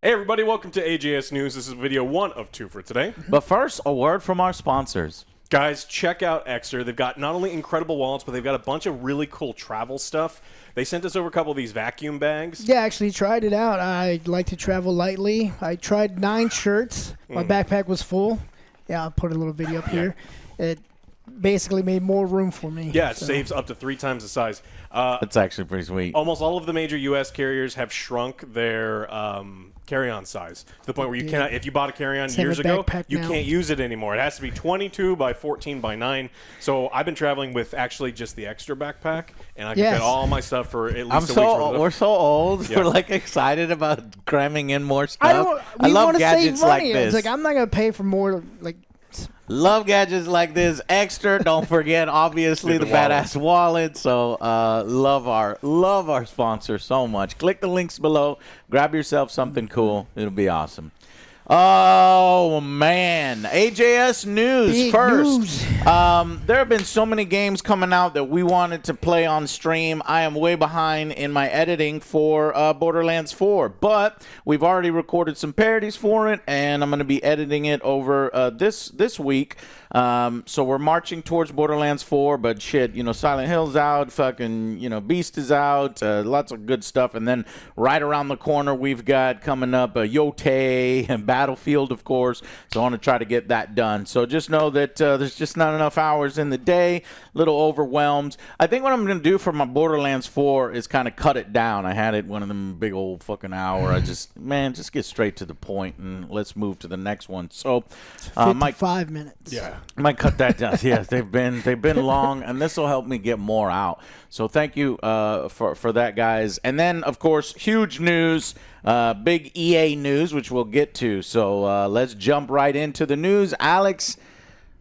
Hey everybody, welcome to AJS News. This is video 1 of 2 for today. But first, a word from our sponsors. Guys, check out Exer. They've got not only incredible wallets, but they've got a bunch of really cool travel stuff. They sent us over a couple of these vacuum bags. Yeah, I actually tried it out. I like to travel lightly. I tried 9 shirts. My backpack was full. Yeah, I'll put a little video up here. It basically made more room for me. Yeah, it saves up to 3 times the size. That's actually pretty sweet. Almost all of the major U.S. carriers have shrunk their carry-on size to the point where you cannot. If you bought a carry-on years ago, you can't use it anymore. It has to be 22 by 14 by 9. So I've been traveling with actually just the extra backpack, and I can fit all my stuff for at least a week. We're so old. Yeah. We're like excited about cramming in more stuff. I love want to gadgets save money. like this. It's like I'm not gonna pay for more. Like, love gadgets like this. Extra. Don't forget, obviously, the badass wallet. So love our sponsor so much. Click the links below. Grab yourself something cool. It'll be awesome. Oh, man. AJS News Big first. news. There have been so many games coming out that we wanted to play on stream. I am way behind in my editing for Borderlands 4, but we've already recorded some parodies for it, and I'm going to be editing it over this week. So we're marching towards Borderlands 4, but shit, Silent Hill's out, fucking, Beast is out, lots of good stuff. And then right around the corner, we've got coming up Yote and Battlefield, of course. So I want to try to get that done. So just know that there's just not enough hours in the day, a little overwhelmed. I think what I'm going to do for my Borderlands 4 is kind of cut it down. I had it one of them big old fucking hour. I just get straight to the point and let's move to the next one. So 55 minutes. Yeah. Might cut that down. Yes, they've been long, and this will help me get more out. So thank you for that, guys. And then, of course, huge news, big EA news, which we'll get to. So let's jump right into the news. Alex,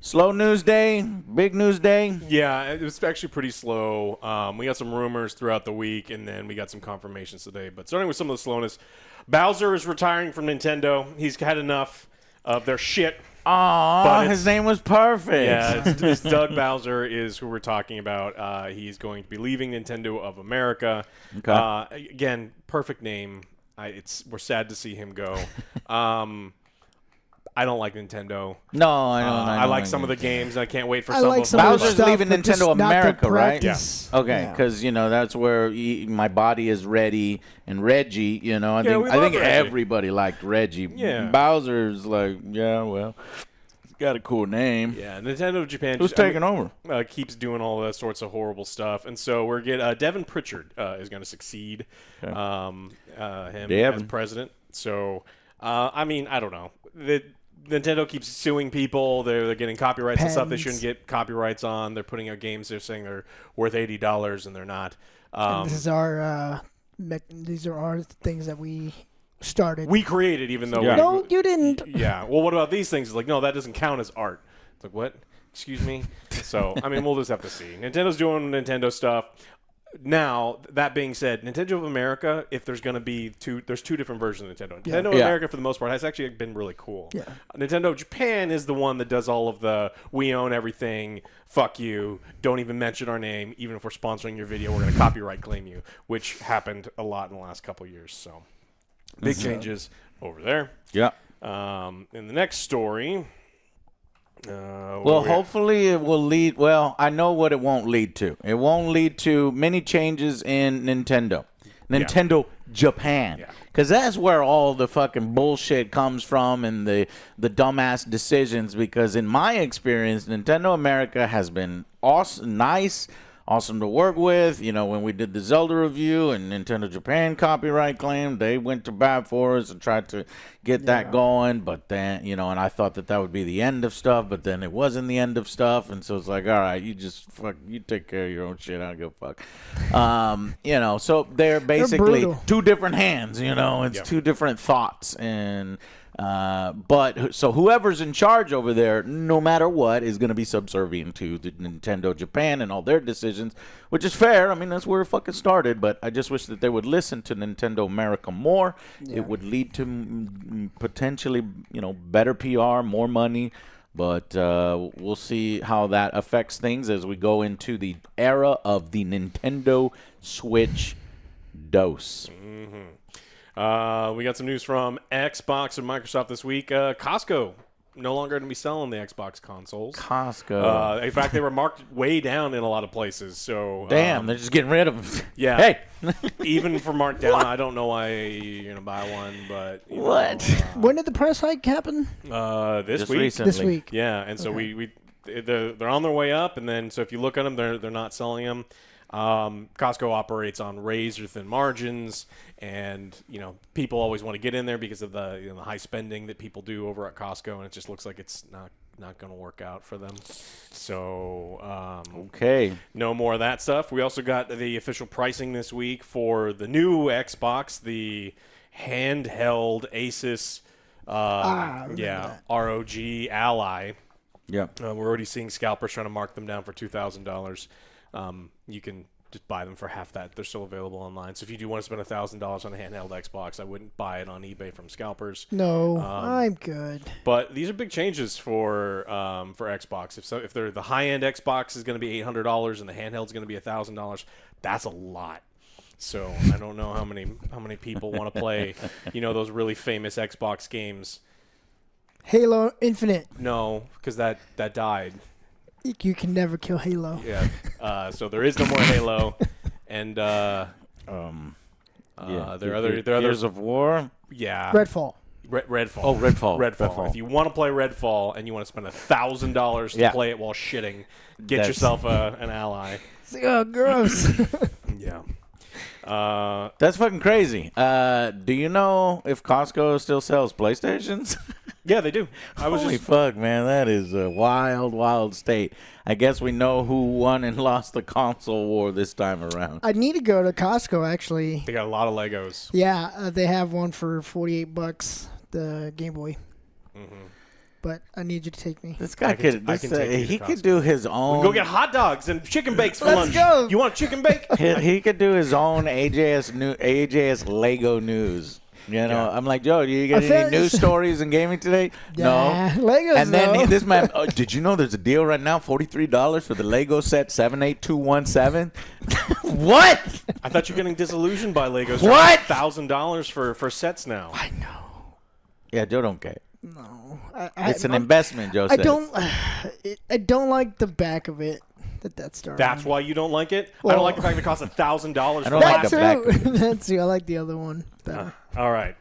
slow news day, big news day. Yeah, it was actually pretty slow. We got some rumors throughout the week, and then we got some confirmations today. But starting with some of the slowness, Bowser is retiring from Nintendo. He's had enough of their shit. Aw, his name was perfect. Yeah, it's Doug Bowser is who we're talking about. He's going to be leaving Nintendo of America. Okay. Again, perfect name. We're sad to see him go. I don't like Nintendo. No, I don't. I like some of the games, and I can't wait for I some like of some them. of the Bowser's stuff, leaving but just Nintendo not the America, right? practice. Yeah. Okay, Yeah. because that's where my body is ready, and Reggie, I think Reggie. everybody liked Reggie. Yeah. Bowser's like, yeah, well, he's got a cool name. Yeah, Nintendo of Japan. Who's taking over? Keeps doing all that sorts of horrible stuff, and so we're getting Devin Pritchard is going to succeed him as president. So, I don't know. Nintendo keeps suing people. They're getting copyrights and stuff they shouldn't get copyrights on. They're putting out games they're saying they're worth $80 and they're not. And these are our things that we started. We created, even though No, you didn't. Yeah. Well, what about these things? It's like, no, that doesn't count as art. It's like, what? Excuse me? So, we'll just have to see. Nintendo's doing Nintendo stuff. Now, that being said, Nintendo of America, if there's going to be there's 2 different versions of Nintendo. Nintendo of America, for the most part, has actually been really cool. Yeah. Nintendo of Japan is the one that does all of the, we own everything, fuck you, don't even mention our name, even if we're sponsoring your video, we're going to copyright claim you, which happened a lot in the last couple of years. So, big changes over there. Yeah. In the next story... hopefully it will lead. Well, I know what it won't lead to. It won't lead to many changes in Nintendo Japan. Because that's where all the fucking bullshit comes from and the dumbass decisions. Because in my experience, Nintendo America has been awesome, nice, awesome to work with. When we did the Zelda review and Nintendo Japan copyright claim, they went to bat for us and tried to get that going. But then, and I thought that would be the end of stuff, but then it wasn't the end of stuff. And so it's like, all right, you take care of your own shit. I don't give a fuck. So they're basically two different hands, it's two different thoughts. And But so whoever's in charge over there, no matter what, is going to be subservient to the Nintendo Japan and all their decisions, which is fair. I mean, that's where it fucking started. But I just wish that they would listen to Nintendo America more. Yeah. It would lead to potentially, better PR, more money. But we'll see how that affects things as we go into the era of the Nintendo Switch DOS. Mm-hmm. We got some news from Xbox and Microsoft this week. Costco no longer going to be selling the Xbox consoles. Costco. In fact, they were marked way down in a lot of places. So damn, they're just getting rid of them. Yeah. Hey. Even for marked down, I don't know why you're going to buy one, but what? When did the price hike happen? This week. Recently. This week. Yeah, and so they're on their way up, and then so if you look at them, they're not selling them. Costco operates on razor thin margins, and people always want to get in there because of the high spending that people do over at Costco, and it just looks like it's not going to work out for them. So okay, no more of that stuff. We also got the official pricing this week for the new Xbox, the handheld Asus ROG Ally. Yeah, we're already seeing scalpers trying to mark them down for $2,000. You can just buy them for half that. They're still available online. So if you do want to spend $1,000 on a handheld Xbox, I wouldn't buy it on eBay from scalpers. No, I'm good. But these are big changes for Xbox. If they're the high end Xbox is going to be $800 and the handheld is going to be $1,000, that's a lot. So I don't know how many people want to play, those really famous Xbox games. Halo Infinite. No, because that died. You can never kill Halo. Yeah. So there is no more Halo, and there are other Gears of War. Yeah. Redfall. Redfall. Oh, Redfall. If you want to play Redfall and you want to spend $1,000 to play it while shitting, get yourself an Ally. Oh, gross. Yeah. That's fucking crazy. Do you know if Costco still sells PlayStations? Yeah, they do. Holy fuck, man. That is a wild, wild state. I guess we know who won and lost the console war this time around. I need to go to Costco, actually. They got a lot of Legos. Yeah, they have one for $48, the Game Boy. Mm-hmm. But I need you to take me. This guy could do his own. We go get hot dogs and chicken bakes for lunch. Let's go. You want chicken bake? he could do his own AJS Lego news. I'm like, Joe, do you get any news stories in gaming today? Yeah, no. Legos, and then this man, did you know there's a deal right now, $43 for the Lego set 78217? What? I thought you're getting disillusioned by Legos. What? $1,000 for sets now. I know. Yeah, Joe don't care. No. It's an investment, Joe says. I don't like the back of it. That's why you don't like it? Well, I don't like the fact that it costs $1,000. I don't like the back. That's true. I like the other one better. All right.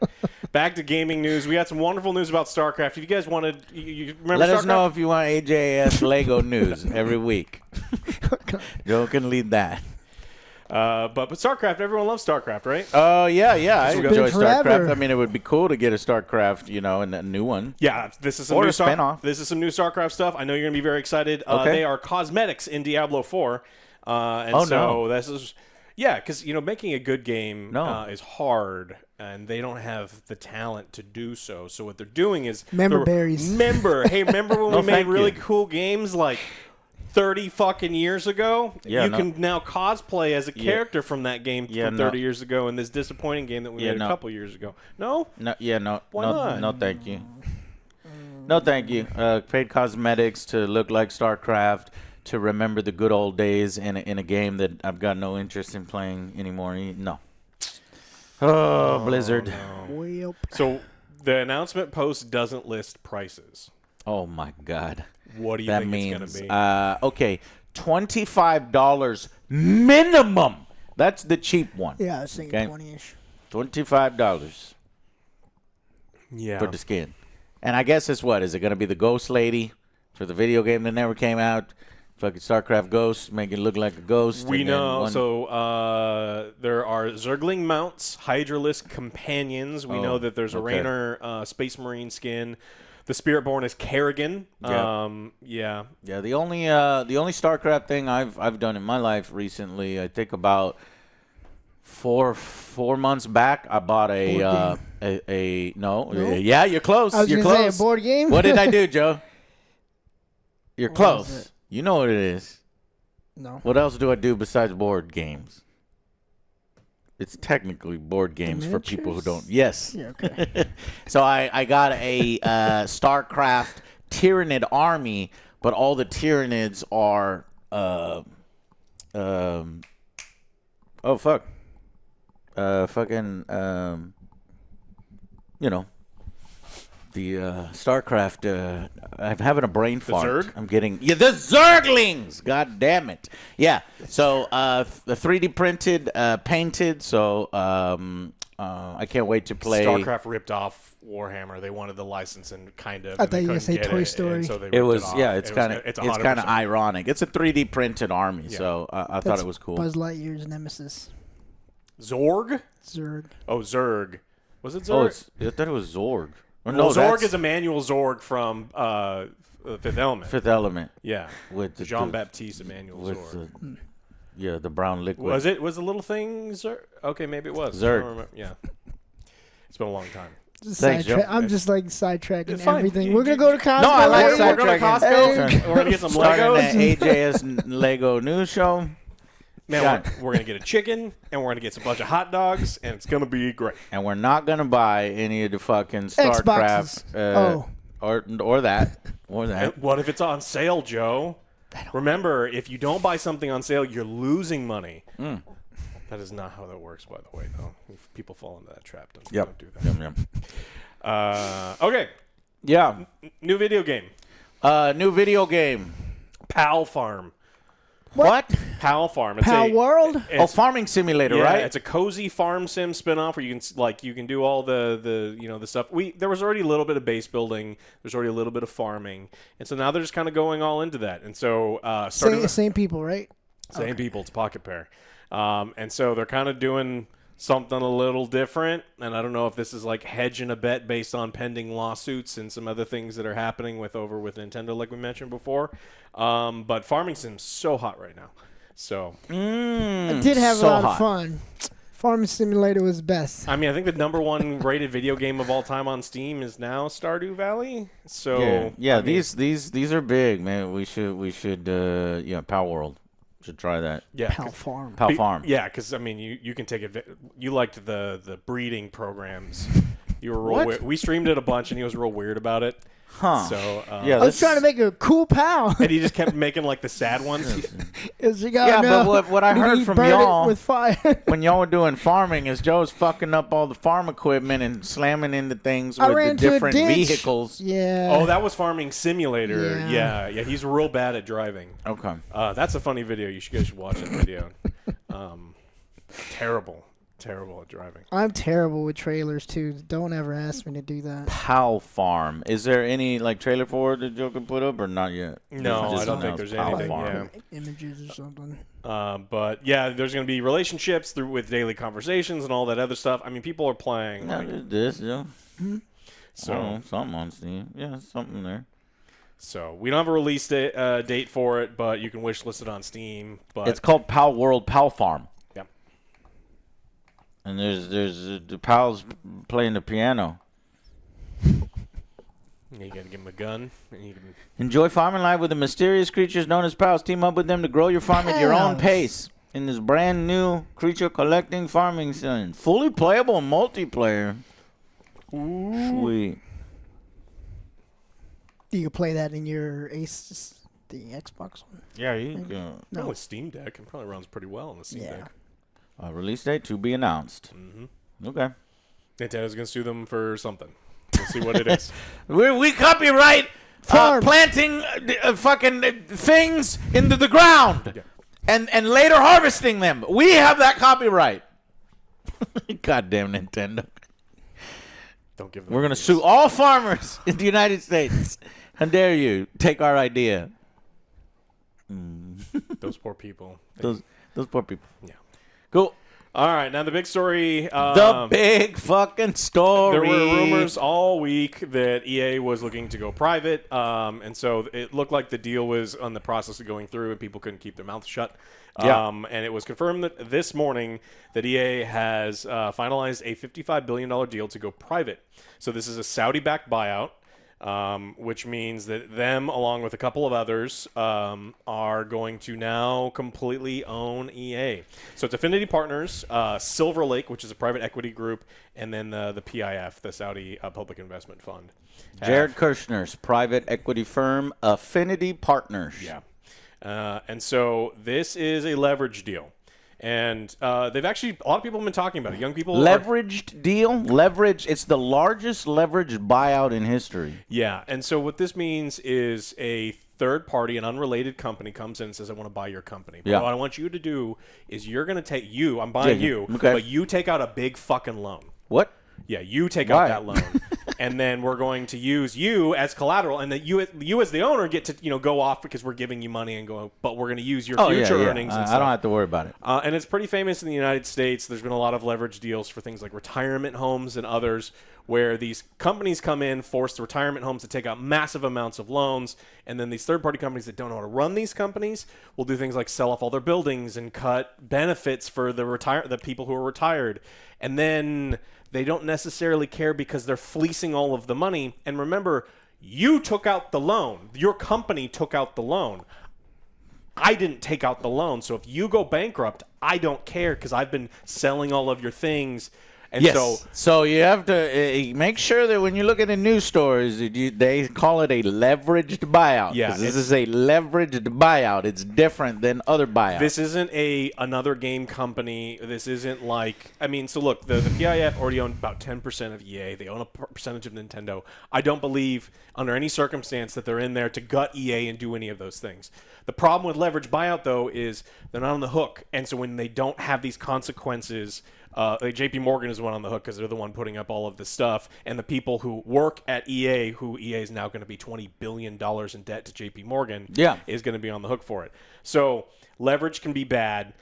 Back to gaming news. We had some wonderful news about StarCraft. If you guys wanted, you remember Let StarCraft? us know if you want AJS Lego news every week. Joe can lead that. But StarCraft, everyone loves StarCraft, right? Yeah. I enjoy forever. StarCraft. I mean, it would be cool to get a StarCraft, and a new one. Yeah, this is some new spinoff. This is some new StarCraft stuff. I know you're gonna be very excited. Okay. They are cosmetics in Diablo 4, this is because making a good game is hard, and they don't have the talent to do so. So what they're doing is berries. Remember when we made really cool games like 30 fucking years ago? Yeah, you can now cosplay as a character from that game from 30 years ago in this disappointing game that we made a couple years ago. No? No. Why not? No, thank you. No, thank you. Paid cosmetics to look like StarCraft, to remember the good old days in a game that I've got no interest in playing anymore. No. Oh, Blizzard. No. So the announcement post doesn't list prices. Oh, my God. What do you think it's going to be? Okay, $25 minimum. That's the cheap one. Yeah, I was thinking 20-ish. $25 for the skin. And I guess it's what? Is it going to be the Ghost Lady for the video game that never came out? Fucking StarCraft Ghost, make it look like a ghost. We know. So there are Zergling mounts, Hydralisk companions. We know that there's a Raynor Space Marine skin. The Spiritborn is Kerrigan. Yeah. The only StarCraft thing I've done in my life recently, I think about four months back, I bought no? Yeah, you're close. I was you're gonna close. say a board game. What did I do, Joe? You're What close. is it? You know what it is. No. What else do I do besides board games? It's technically board games for people who don't. Yes. Yeah, okay. So I got a StarCraft Tyranid army, but all the Tyranids are you know, the StarCraft. I'm having a brain fart. Zerg? I'm getting the Zerglings. God damn it! Yeah. So the 3D printed, painted. So I can't wait to play. StarCraft ripped off Warhammer. They wanted the license and kind of. I thought you were gonna say Toy Story. So they it was off. It's kind of ironic. It's a 3D printed army, so I thought it was cool. Buzz Lightyear's nemesis. Zorg? Zerg. Oh, Zerg. Was it Zerg? Oh, I thought it was Zorg. Well, no, Zorg is Emmanuel Zorg from Fifth Element. Fifth Element. Yeah. With Jean-Baptiste Emmanuel Zorg. The brown liquid. Was the little thing Zerg? Okay, maybe it was. Zerg. Yeah. It's been a long time. Thanks, Joe. I'm just like sidetracking Fine. everything. We're gonna go to Costco. No, I like We're going to Costco. Hey. We're going to get some Starting Legos. that AJS Lego news show. Man, we're going to get a chicken, and we're going to get a bunch of hot dogs, and it's going to be great. And we're not going to buy any of the fucking StarCraft. Or that. And what if it's on sale, Joe? Remember, if you don't buy something on sale, you're losing money. That is not how that works, by the way, though. If people fall into that trap, don't do that. Yep. Okay. Yeah. New video game. New video game. Palfarm. What? Palfarm. Palworld? Farming simulator, yeah, right? It's a cozy farm sim spinoff where you can do all the the stuff. There was already a little bit of base building. There's already a little bit of farming, and so now they're just kind of going all into that. And so same people, right? Same people. It's Pocket Pair, and so they're kind of doing something a little different. And I don't know if this is like hedging a bet based on pending lawsuits and some other things that are happening with Nintendo, like we mentioned before. But farming sim's so hot right now. So I did have a lot of fun. Farming Simulator was best. I mean, I think the number 1 rated video game of all time on Steam is now Stardew Valley. So yeah, these are big, man. We should Palworld. Should try that. Yeah, Palfarm. Yeah, because I mean, you can take it. You liked the breeding programs. You were real weird. We streamed it a bunch, and he was real weird about it. Huh. So I was trying to make a cool pal. And he just kept making like the sad ones. But what I heard from y'all with fire. when y'all were doing farming is Joe's fucking up all the farm equipment and slamming into things with the different vehicles. Yeah. Oh, that was Farming Simulator. Yeah. He's real bad at driving. Okay. That's a funny video. You guys should watch that video. Terrible at driving. I'm terrible with trailers too. Don't ever ask me to do that. Palfarm. Is there any trailer for it that Joe can put up or not yet? No, I don't think there's anything. Yeah. Images or something. But yeah, there's going to be relationships with daily conversations and all that other stuff. I mean, people are playing. So something on Steam. Yeah, something there. So we don't have a release date for it, but you can wish list it on Steam. But it's called Palworld Palfarm. And there's the pals playing the piano. You gotta give them a gun. And you can enjoy farming life with the mysterious creatures known as pals. Team up with them to grow your farm at your own pace in this brand new creature collecting farming sim. Fully playable multiplayer. Ooh. Sweet. You can play that in your Ace, the Xbox one. Yeah, you can. No, with Steam Deck, it probably runs pretty well on the Steam Deck. Release date to be announced. Mm-hmm. Okay. Nintendo's going to sue them for something. We'll see what it is. We copyright planting fucking things into the ground and later harvesting them. We have that copyright. Goddamn Nintendo. Don't give them We're going to sue all farmers in the United States. How dare you take our idea? Those poor people. Those poor people. Yeah. Cool. All right, now the big story. The big fucking story. There were rumors all week that EA was looking to go private, and so it looked like the deal was on the process of going through, and people couldn't keep their mouths shut. And it was confirmed that this morning that EA has finalized a $55 billion deal to go private. So this is a Saudi-backed buyout. Which means that them, along with a couple of others, are going to now completely own EA. So it's Affinity Partners, Silver Lake, which is a private equity group, and then the PIF, the Saudi Public Investment Fund. Jared Kushner's private equity firm, Affinity Partners. Yeah. And so this is a leverage deal. And they've actually, a lot of people have been talking about it. Young people. Leveraged deal? It's the largest leveraged buyout in history. Yeah. And so what this means is a third party, an unrelated company comes in and says, I want to buy your company. But what I want you to do is you're going to take I'm buying you, but you take out a big fucking loan. What? Yeah, you take out that loan, and then we're going to use you as collateral, and that you as the owner get to go off because we're giving you money and go, but we're going to use your future earnings. And stuff. I don't have to worry about it. And it's pretty famous in the United States. There's been a lot of leverage deals for things like retirement homes and others, where these companies come in, force the retirement homes to take out massive amounts of loans, and then these third-party companies that don't know how to run these companies will do things like sell off all their buildings and cut benefits for the people who are retired, and then they don't necessarily care because they're fleecing all of the money. And remember, you took out the loan. Your company took out the loan. I didn't take out the loan. So if you go bankrupt, I don't care because I've been selling all of your things. And so you have to make sure that when you look at the news stories, they call it a leveraged buyout. Yeah, this is a leveraged buyout. It's different than other buyouts. This isn't another game company. This isn't like, so look, the PIF already own about 10% of EA. They own a percentage of Nintendo. I don't believe under any circumstance that they're in there to gut EA and do any of those things. The problem with leveraged buyout, though, is they're not on the hook. And so when they don't have these consequences, like JP Morgan is the one on the hook because they're the one putting up all of this stuff, and the people who work at EA, who EA is now going to be $20 billion in debt to JP Morgan, is going to be on the hook for it. So leverage can be bad.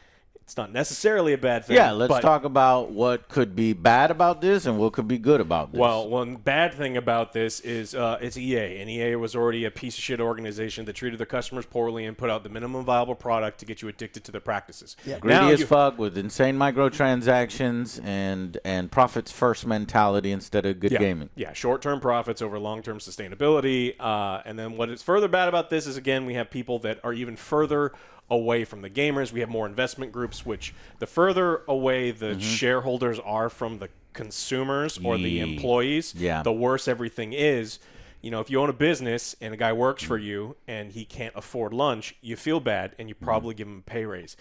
It's not necessarily a bad thing. Yeah, let's talk about what could be bad about this and what could be good about this. Well, one bad thing about this is it's EA, and EA was already a piece of shit organization that treated their customers poorly and put out the minimum viable product to get you addicted to their practices. Yeah. Greedy as fuck with insane microtransactions and profits first mentality instead of good gaming. Yeah, short-term profits over long-term sustainability. And then what is further bad about this is, again, we have people that are even further away from the gamers. We have more investment groups, which the further away the shareholders are from the consumers or the employees, the worse everything is. If you own a business and a guy works for you and he can't afford lunch, you feel bad and you probably give him a pay raise.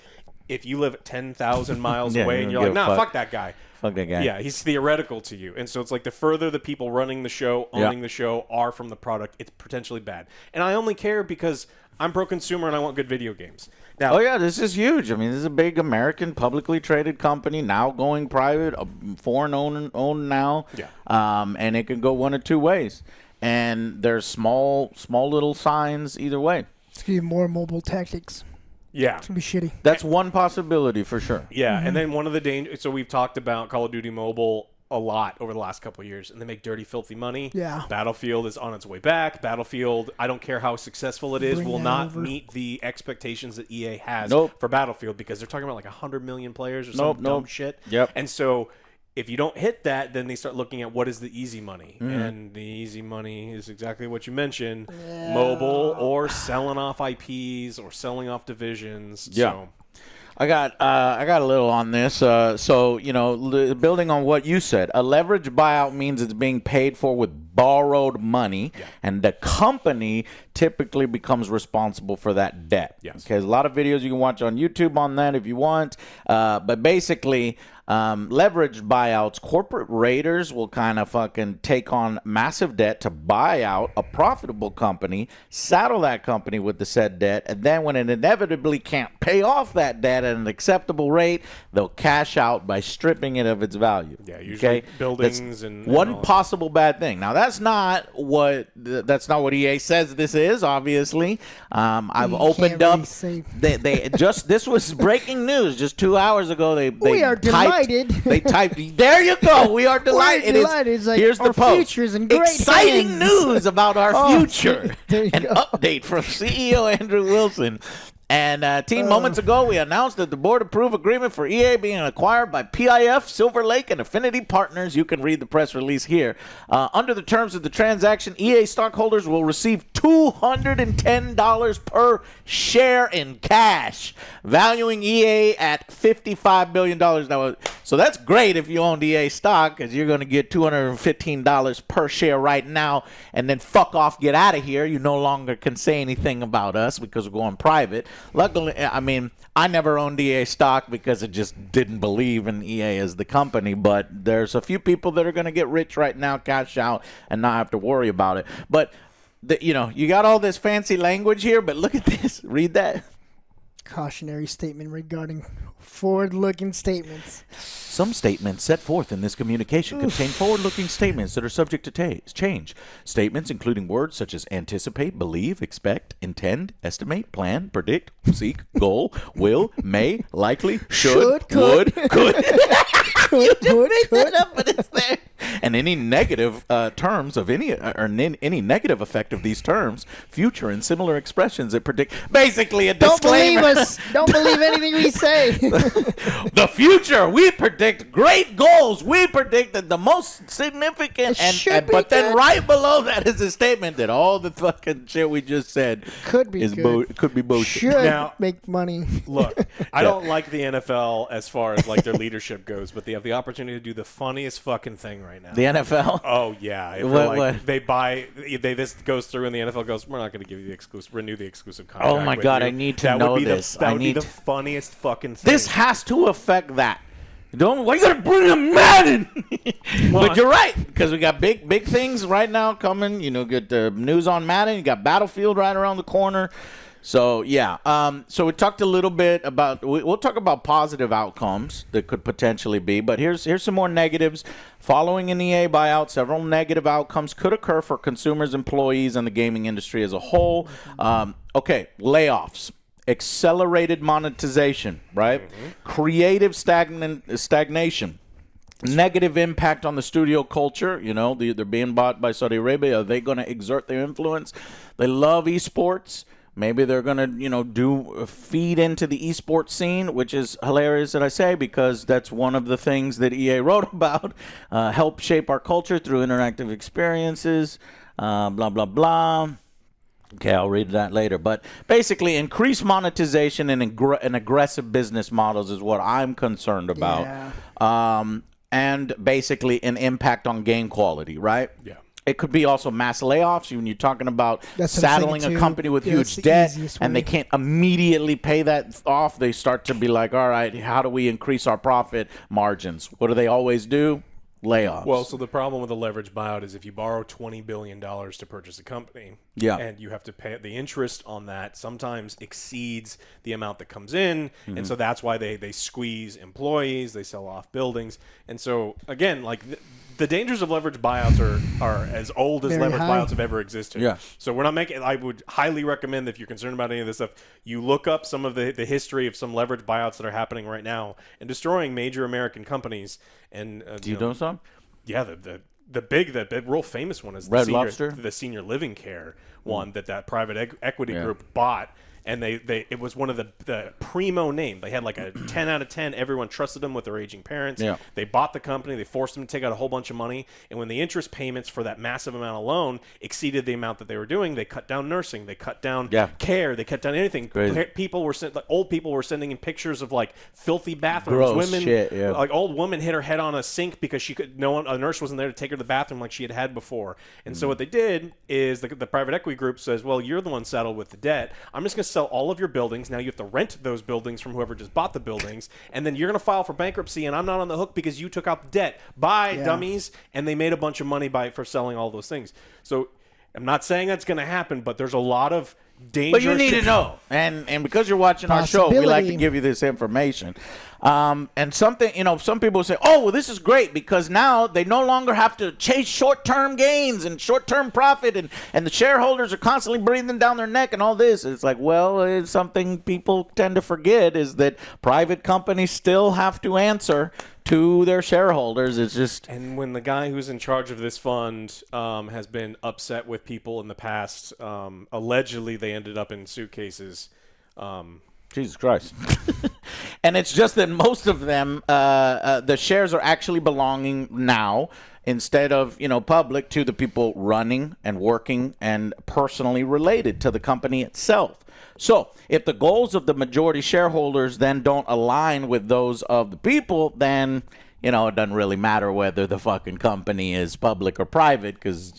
If you live 10,000 miles away and you're like, nah, fuck that guy. Fuck that guy. Yeah, he's theoretical to you. And so it's like the further the people running the show, owning the show are from the product, it's potentially bad. And I only care because I'm pro-consumer and I want good video games. Now, this is huge. This is a big American publicly traded company now going private, foreign owned now. Yeah. And it can go one of two ways. And there's small little signs either way. It's going to be more mobile tactics. Yeah. It's going to be shitty. That's one possibility for sure. Yeah, and then one of the dangers, so we've talked about Call of Duty Mobile a lot over the last couple of years, and they make dirty, filthy money. Yeah. Battlefield is on its way back. Battlefield, I don't care how successful it is, will not meet the expectations that EA has for Battlefield because they're talking about like 100 million players or some dumb shit. Yep. And so if you don't hit that, then they start looking at what is the easy money. And the easy money is exactly what you mentioned, mobile or selling off IPs or selling off divisions. Yeah. So. I got a little on this. So, building on what you said, a leverage buyout means it's being paid for with borrowed money, and the company typically becomes responsible for that debt. Yes. Okay, there's a lot of videos you can watch on YouTube on that if you want. But basically, leveraged buyouts, corporate raiders will kind of fucking take on massive debt to buy out a profitable company, saddle that company with the said debt, and then when it inevitably can't pay off that debt at an acceptable rate, they'll cash out by stripping it of its value. Yeah, usually buildings that's and one possible bad thing. Now that's not what EA says this is. Obviously, I've opened up. They just this was breaking news just 2 hours ago. We are delighted. They typed. There you go. We are delighted. It's like here's the post. Future's in great Exciting hands. news about our future. An update from CEO Andrew Wilson. And moments ago, we announced that the board-approved agreement for EA being acquired by PIF, Silver Lake, and Affinity Partners. You can read the press release here. Under the terms of the transaction, EA stockholders will receive 2 $210 per share in cash, valuing EA at $55 billion. Now, so that's great if you own EA stock, because you're going to get $215 per share right now, and then fuck off, get out of here. You no longer can say anything about us because we're going private. Luckily, I mean, I never owned EA stock because it just didn't believe in EA as the company, but there's a few people that are going to get rich right now, cash out, and not have to worry about it. But, you got all this fancy language here, but look at this. Read that. Cautionary statement regarding forward-looking statements. Some statements set forth in this communication contain forward-looking statements that are subject to change. Statements including words such as anticipate, believe, expect, intend, estimate, plan, predict, seek, goal, will, may, likely, should, would, could. But it's there. And any negative terms of any negative effect of these terms, future and similar expressions that predict. Basically, a disclaimer. Don't believe us. Don't believe anything we say. The future, we predict great goals. We predict that the most significant, but then right below that is a statement that all the fucking shit we just said could be could be bullshit. Should now, make money. Look, I don't like the NFL as far as like their leadership goes, but they have the opportunity to do the funniest fucking thing right now. The NFL? Oh yeah, What? This goes through and the NFL goes, we're not going to give you the renew the exclusive contract. Oh my god, I need to know this. That would be the funniest fucking thing. This has to affect that. Why you gotta bring a Madden? But you're right, because we got big things right now coming. Get the news on Madden. You got Battlefield right around the corner. So yeah, so we talked a little bit about. We'll talk about positive outcomes that could potentially be, but here's some more negatives. Following an EA buyout, several negative outcomes could occur for consumers, employees, and the gaming industry as a whole. Okay, layoffs. Accelerated monetization, right? Creative stagnation. Negative impact on the studio culture. They're being bought by Saudi Arabia. Are they going to exert their influence? They love esports. Maybe they're going to feed into the esports scene, which is hilarious that I say, because that's one of the things that EA wrote about. Help shape our culture through interactive experiences, blah, blah, blah. Okay, I'll read that later. But basically, increased monetization and aggressive business models is what I'm concerned about. Yeah. And basically an impact on game quality, right? Yeah. It could be also mass layoffs when you're talking about saddling a company with huge debt and they can't immediately pay that off. They start to be like, all right, how do we increase our profit margins? What do they always do? Layoffs. Well, so the problem with a leverage buyout is if you borrow $20 billion to purchase a company, and you have to pay the interest on that sometimes exceeds the amount that comes in, and so that's why they squeeze employees, they sell off buildings, and so again, like the dangers of leverage buyouts are as old as leverage buyouts have ever existed. Yeah. So we're not making. I would highly recommend that if you're concerned about any of this stuff, you look up some of the history of some leverage buyouts that are happening right now and destroying major American companies. And do you know some? Yeah, the real famous one is the senior living care one that private equity group bought. And it was one of the primo name. They had like a 10 out of 10. Everyone trusted them with their aging parents. Yeah. They bought the company. They forced them to take out a whole bunch of money. And when the interest payments for that massive amount of loan exceeded the amount that they were doing, they cut down nursing. They cut down care. They cut down anything. Old people were sending in pictures of like filthy bathrooms. Gross shit, yeah. Like old woman hit her head on a sink because a nurse wasn't there to take her to the bathroom like she had before. And so what they did is the private equity group says, well, you're the one saddled with the debt. I'm just going to sell all of your buildings. Now you have to rent those buildings from whoever just bought the buildings, and then you're going to file for bankruptcy, and I'm not on the hook because you took out the debt. Bye, dummies. And they made a bunch of money for selling all those things. So I'm not saying that's going to happen, but there's a lot of danger. But you need to know. And because you're watching our show, we like to give you this information. And something, some people say, oh, well, this is great because now they no longer have to chase short-term gains and short-term profit, and the shareholders are constantly breathing down their neck and all this. It's like, well, it's something people tend to forget is that private companies still have to answer to their shareholders. It's just... And when the guy who's in charge of this fund has been upset with people in the past, allegedly they ended up in suitcases. Jesus Christ. And it's just that most of them, the shares are actually belonging now, instead of, public, to the people running and working and personally related to the company itself. So if the goals of the majority shareholders then don't align with those of the people, then, it doesn't really matter whether the fucking company is public or private, because,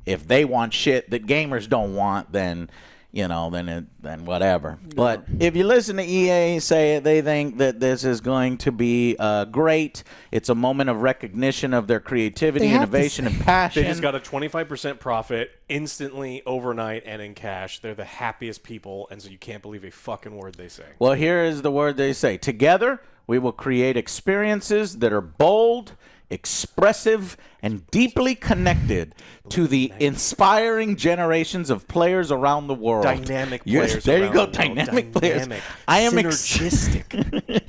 if they want shit that gamers don't want, then then whatever. Yeah. But if you listen to EA say it, they think that this is going to be great. It's a moment of recognition of their creativity, innovation, and passion. They just got a 25% profit instantly, overnight, and in cash. They're the happiest people, and so you can't believe a fucking word they say. Well, here is the word they say. Together, we will create experiences that are bold, expressive, and deeply connected to the inspiring generations of players around the world. Dynamic players. Yes, there you go, dynamic players. I am synergistic.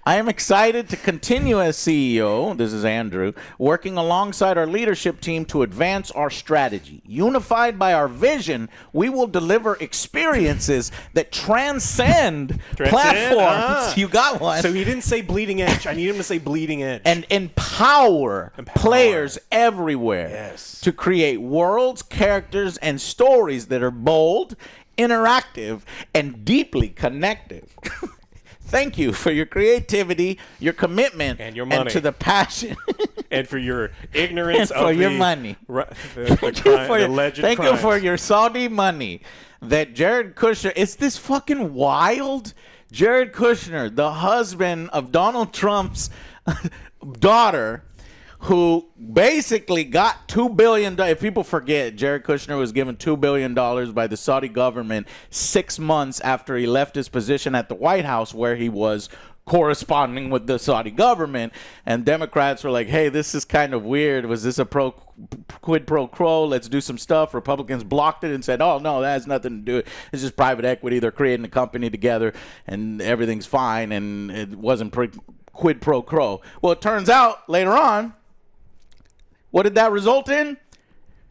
I am excited to continue as CEO, this is Andrew, working alongside our leadership team to advance our strategy. Unified by our vision, we will deliver experiences that transcend platforms. You got one. So he didn't say bleeding edge. I need him to say bleeding edge. And empower players everywhere to create worlds, characters, and stories that are bold, interactive, and deeply connective. Thank you for your creativity, your commitment, and your money, and to the passion, and for your ignorance and for your money. Thank you for your Saudi money. That Jared Kushner, it's this fucking wild. Jared Kushner, the husband of Donald Trump's daughter, who basically got $2 billion. If people forget, Jared Kushner was given $2 billion by the Saudi government 6 months after he left his position at the White House, where he was corresponding with the Saudi government. And Democrats were like, hey, this is kind of weird. Was this a quid pro quo? Let's do some stuff. Republicans blocked it and said, oh, no, that has nothing to do with it. It's just private equity. They're creating a company together, and everything's fine, and it wasn't quid pro quo. Well, it turns out later on, what did that result in?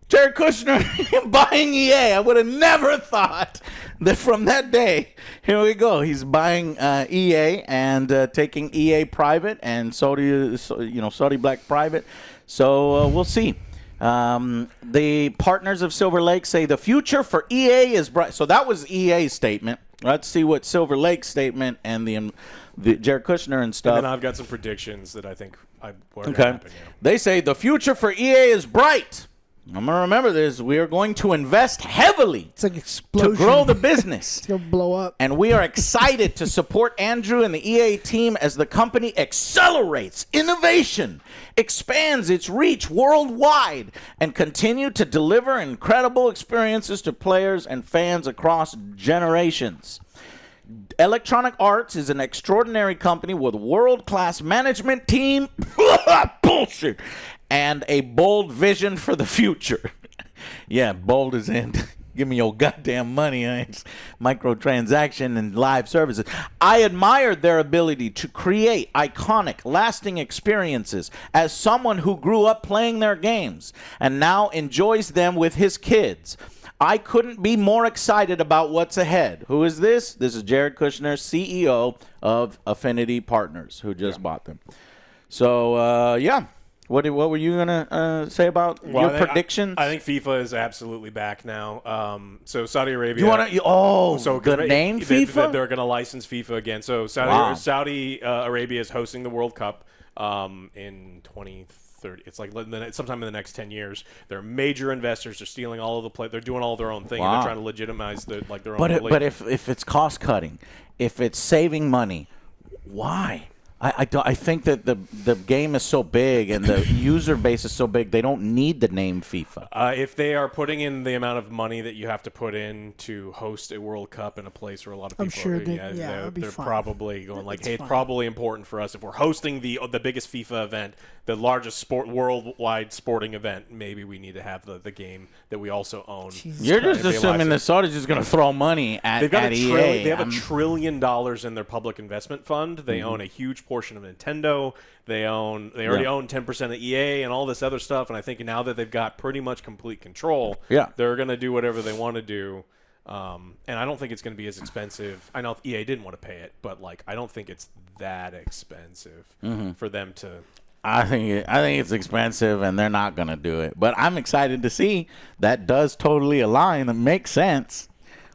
Jared Kushner buying EA. I would have never thought that from that day. Here we go. He's buying EA and taking EA private and Saudi Black private. So we'll see. The partners of Silver Lake say the future for EA is bright. So that was EA's statement. Let's see what Silver Lake's statement and the Jared Kushner and stuff. And then I've got some predictions that I think are going to happen. Yeah. They say the future for EA is bright. I'm going to remember this. We are going to invest heavily it's like explosion. To grow the business. It's going to blow up. And we are excited to support Andrew and the EA team as the company accelerates innovation, expands its reach worldwide, and continue to deliver incredible experiences to players and fans across generations. Electronic Arts is an extraordinary company with a world-class management team. Bullshit. And a bold vision for the future. Yeah, bold as in, give me your goddamn money. It's microtransaction and live services. I admired their ability to create iconic, lasting experiences as someone who grew up playing their games and now enjoys them with his kids. I couldn't be more excited about what's ahead. Who is this? This is Jared Kushner, CEO of Affinity Partners, who just bought them. So, yeah. What were you gonna say about your predictions? I think FIFA is absolutely back now. So Saudi Arabia. The name FIFA? They're gonna license FIFA again. So Saudi Arabia is hosting the World Cup in 2030. It's like sometime in the next 10 years. They're major investors. They're stealing all of the play. They're doing all their own thing. And they're trying to legitimize their own. But if it's cost cutting, if it's saving money, why? I think that the game is so big and the user base is so big, they don't need the name FIFA. If they are putting in the amount of money that you have to put in to host a World Cup in a place where a lot of people they're probably going like, hey, it's probably important for us if we're hosting the biggest FIFA event, the largest worldwide sporting event. Maybe we need to have the game that we also own. You're just assuming the Saudis just going to throw money at EA. They have $1 trillion in their public investment fund. They own a huge portion of Nintendo. They already own 10% of EA and all this other stuff. And I think now that they've got pretty much complete control, they're going to do whatever they want to do. And I don't think it's going to be as expensive. I know EA didn't want to pay it, but like I don't think it's that expensive for them to. I think it's expensive, and they're not going to do it. But I'm excited to see that does totally align and make sense.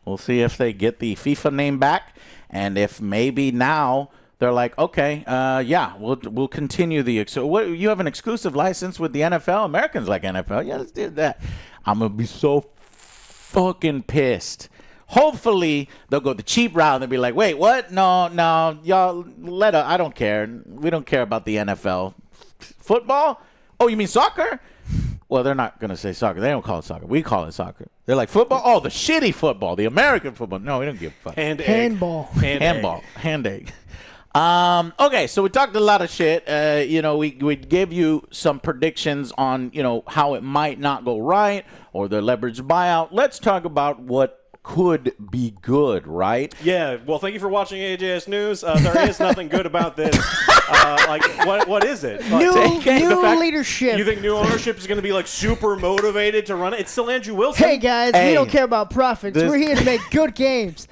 We'll see if they get the FIFA name back, and if maybe now they're like, okay, we'll continue what, you have an exclusive license with the NFL. Americans like NFL. Yeah, let's do that. I'm gonna be so fucking pissed. Hopefully they'll go the cheap route and they'll be like, wait, what? No, y'all I don't care. We don't care about the NFL. Football? Oh, you mean soccer? Well, they're not going to say soccer. They don't call it soccer. We call it soccer. They're like, football? Oh, the shitty football, the American football. No, we don't give a fuck. Handball. Hand egg. Okay, so we talked a lot of shit. We gave you some predictions on, how it might not go right or the leveraged buyout. Let's talk about what could be good, right? Yeah. Well, thank you for watching AJS News. There is nothing good about this. What is it? New leadership. You think new ownership is going to be like super motivated to run it? It's still Andrew Wilson. Hey guys, we don't care about profits. We're here to make good games.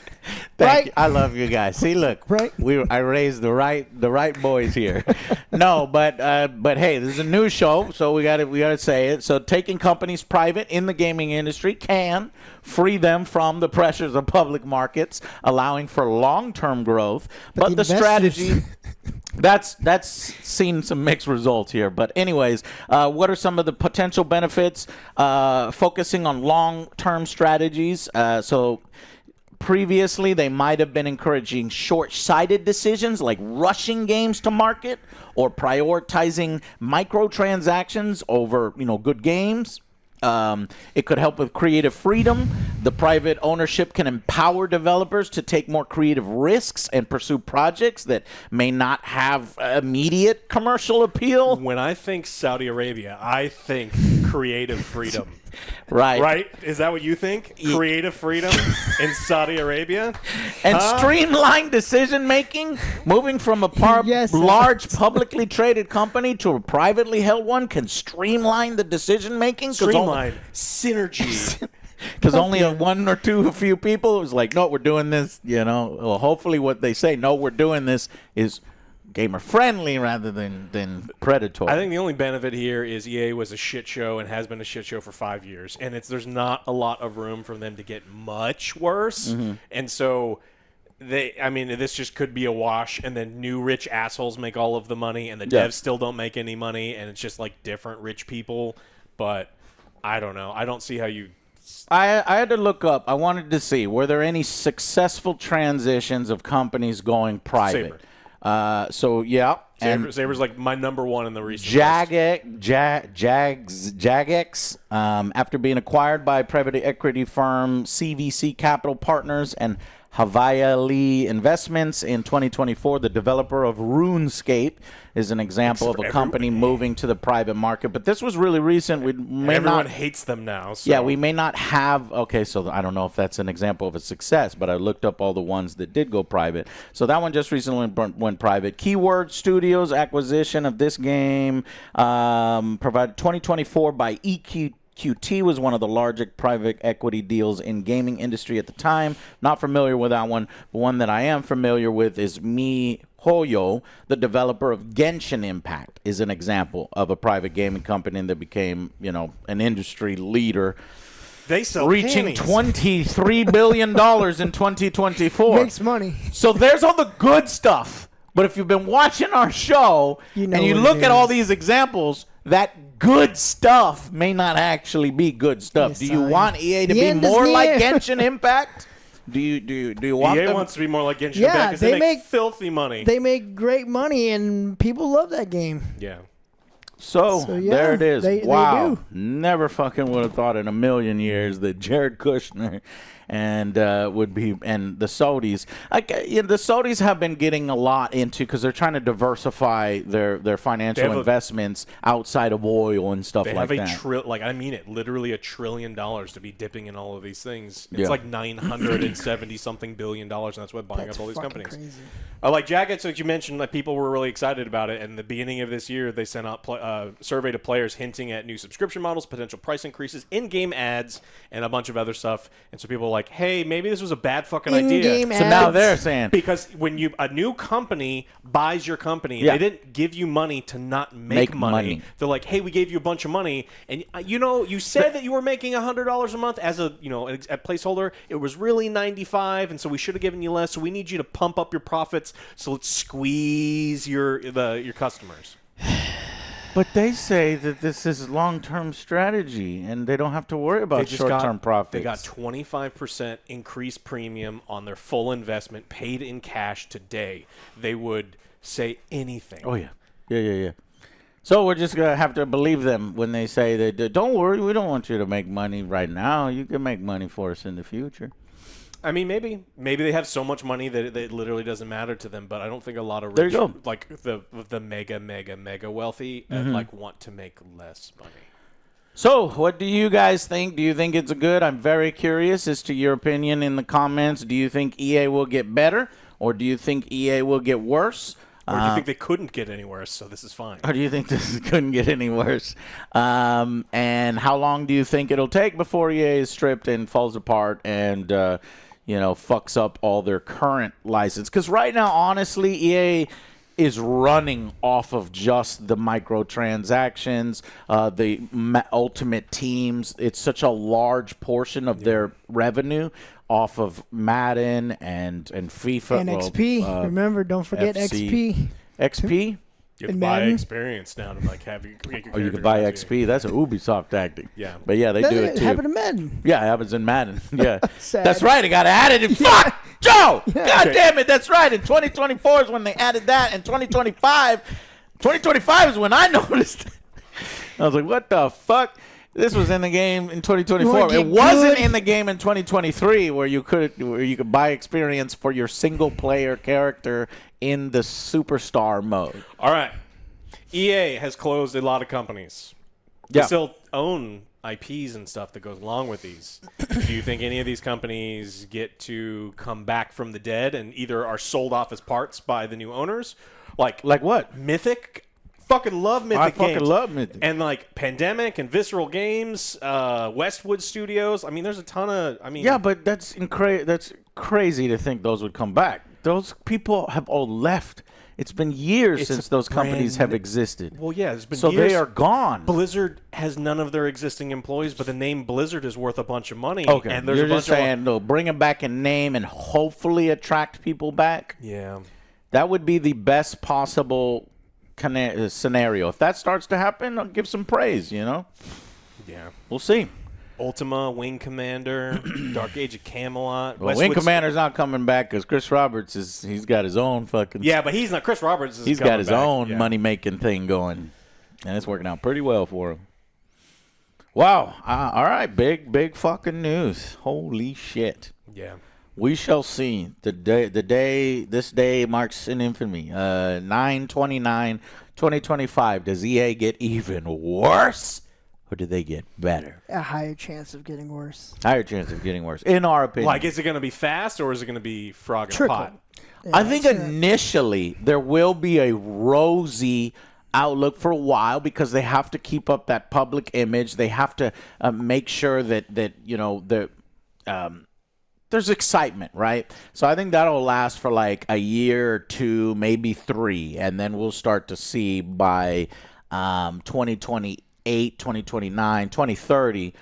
Thank you. I love you guys. See, look, right? I raised the right boys here. No, but hey, this is a new show, so we got to say it. So taking companies private in the gaming industry can free them from the pressures of public markets, allowing for long-term growth. But the strategy. That's seen some mixed results here. But anyways, what are some of the potential benefits? Focusing on long-term strategies. So previously, they might have been encouraging short-sighted decisions like rushing games to market or prioritizing microtransactions over, good games. It could help with creative freedom. The private ownership can empower developers to take more creative risks and pursue projects that may not have immediate commercial appeal. When I think Saudi Arabia, I think creative freedom. Right. Is that what you think? Creative freedom in Saudi Arabia? And streamlined decision-making? Moving from a large publicly traded company to a privately held one can streamline the decision-making? Streamline. Synergy. Because only a few people, it was like, no, we're doing this, Well, hopefully what they say, no, we're doing this, is gamer friendly rather than predatory. I think the only benefit here is EA was a shit show and has been a shit show for 5 years, and there's not a lot of room for them to get much worse. And so this just could be a wash, and then new rich assholes make all of the money, and the devs still don't make any money, and it's just like different rich people. But I don't know. I don't see how you. I had to look up. I wanted to see, were there any successful transitions of companies going private? Saber. Saber's like my number one in the recent list. Jagex, after being acquired by private equity firm CVC Capital Partners and Havayali Investments in 2024, the developer of RuneScape is an example of a company moving to the private market. But this was really recent. Everyone hates them now. So. Yeah, we may not have. Okay, so I don't know if that's an example of a success, but I looked up all the ones that did go private. So that one just recently went private. Keyword Studios acquisition of this game provided 2024 by EQT was one of the largest private equity deals in gaming industry at the time. Not familiar with that one, but one that I am familiar with is MiHoYo, the developer of Genshin Impact, is an example of a private gaming company that became, an industry leader. They sell reaching $23 billion in 2024. Makes money. So there's all the good stuff. But if you've been watching our show and you look at all these examples, that good stuff may not actually be good stuff. Yes, do you want EA to be more like Genshin Impact? Do you want EA wants to be more like Genshin Impact because they make filthy money. They make great money, and people love that game. Yeah. So there it is. Wow. They do. Never fucking would have thought in a million years that Jared Kushner and would be, and the Saudis. The Saudis have been getting a lot into, because they're trying to diversify their financial investments outside of oil and stuff like that. They have literally $1 trillion to be dipping in all of these things. It's like $970-something billion, and that's what buying up all these companies. Crazy. Like Jagex, like you mentioned, like people were really excited about it. And the beginning of this year, they sent out survey to players hinting at new subscription models, potential price increases, in-game ads, and a bunch of other stuff. And so people are like, hey, maybe this was a bad fucking idea. In-game So now they're saying, Because when a new company buys your company, they didn't give you money to not make money. They're like, hey, we gave you a bunch of money, and you said that you were making $100 a month as a placeholder. It was really 95, and so we should have given you less. So we need you to pump up your profits. So let's squeeze your customers. but they say that this is long-term strategy, and they don't have to worry about short-term profits. They got 25% increased premium on their full investment paid in cash today. They would say anything. Oh, yeah. Yeah. So we're just going to have to believe them when they say that, don't worry, we don't want you to make money right now. You can make money for us in the future. I mean, maybe they have so much money that it literally doesn't matter to them. But I don't think a lot of rich, like the mega wealthy, want to make less money. So, what do you guys think? Do you think it's good? I'm very curious as to your opinion in the comments. Do you think EA will get better, or do you think EA will get worse? Or do you think they couldn't get any worse, so this is fine? Or do you think this couldn't get any worse? And how long do you think it'll take before EA is stripped and falls apart and fucks up all their current license? Because right now, honestly, EA is running off of just the microtransactions, the ultimate teams. It's such a large portion of their revenue off of Madden and FIFA. And XP. Remember, don't forget FC. XP. You have to buy experience now to have you create your you can buy XP. That's an Ubisoft tactic. Yeah. But yeah, they do it too. It happened in Madden. Yeah, it happens in Madden. Yeah. Sad. That's right. It got added in fuck Joe. God damn it. That's right. In 2024 is when they added that. In 2025 is when I noticed. I was like, what the fuck? This was in the game in 2024. It wasn't in the game in 2023 where you could buy experience for your single player character in the superstar mode. All right. EA has closed a lot of companies. They still own IPs and stuff that goes along with these. Do you think any of these companies get to come back from the dead and either are sold off as parts by the new owners? Like what? Mythic? Fucking love Mythic games. I fucking love Mythic. And like Pandemic and Visceral Games, Westwood Studios. I mean, there's a ton of. Yeah, but that's crazy to think those would come back. Those people have all left. It's been years since those companies have existed. Well, yeah, it's been so years. They are gone. Blizzard has none of their existing employees, but the name Blizzard is worth a bunch of money. Okay, and there's you're a bunch just saying they'll bring them back in name and hopefully attract people back. Yeah, that would be the best possible scenario. If that starts to happen, I'll give some praise. Yeah, we'll see. Ultima, Wing Commander, Dark Age of Camelot. Well, Wing Commander's not coming back because Chris Roberts he's got his own fucking. Yeah, but he's not. Chris Roberts is. He's got his own money making thing going, and it's working out pretty well for him. Wow! All right, big fucking news. Holy shit! Yeah. We shall see. This day marks in infamy. 9/29/2025. Does EA get even worse, or do they get better? A higher chance of getting worse. Higher chance of getting worse, in our opinion. Like, is it going to be fast, or is it going to be frog in a pot? Yeah, I think initially there will be a rosy outlook for a while because they have to keep up that public image. They have to make sure that there's excitement, right? So I think that'll last for like a year or two, maybe 3, and then we'll start to see by 2028, 2029, 2030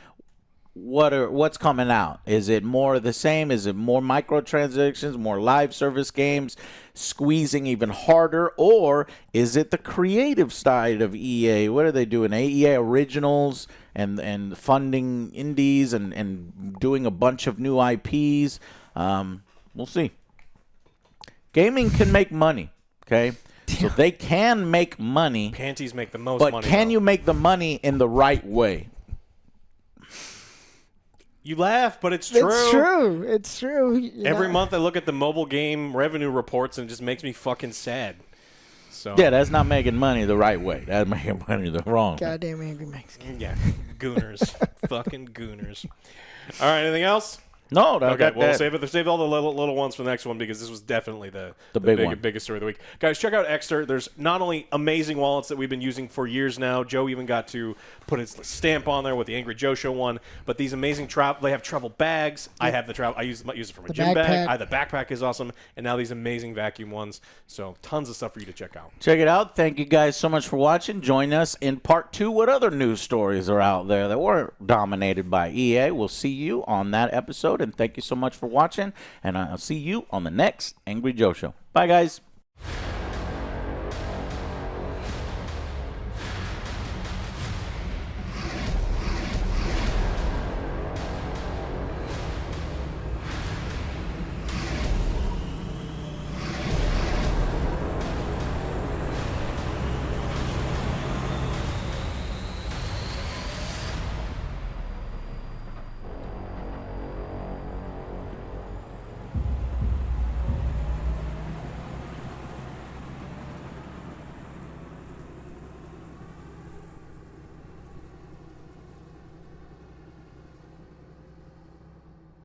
what's coming out. Is it more of the same? Is it more microtransactions, more live service games, squeezing even harder, or is it the creative side of EA? What are they doing? EA Originals and funding indies and doing a bunch of new IPs. We'll see. Gaming can make money, okay? So they can make money. Panties make the most money. But can you make the money in the right way? You laugh, but it's true. It's true. It's true. Every month I look at the mobile game revenue reports and it just makes me fucking sad. So yeah, that's not making money the right way. That's making money the wrong way. Goddamn angry Mexican. Yeah, gooners. Fucking gooners. All right, anything else? No, we'll save all the little ones for the next one because this was definitely the biggest story of the week. Guys, check out Exter. There's not only amazing wallets that we've been using for years now. Joe even got to put his stamp on there with the Angry Joe Show one. But these amazing they have travel bags. I have the travel. I use it for my gym bag. The backpack is awesome, and now these amazing vacuum ones. So tons of stuff for you to check out. Check it out. Thank you guys so much for watching. Join us in part 2. What other news stories are out there that were dominated by EA? We'll see you on that episode. And thank you so much for watching. And I'll see you on the next Angry Joe Show. Bye, guys.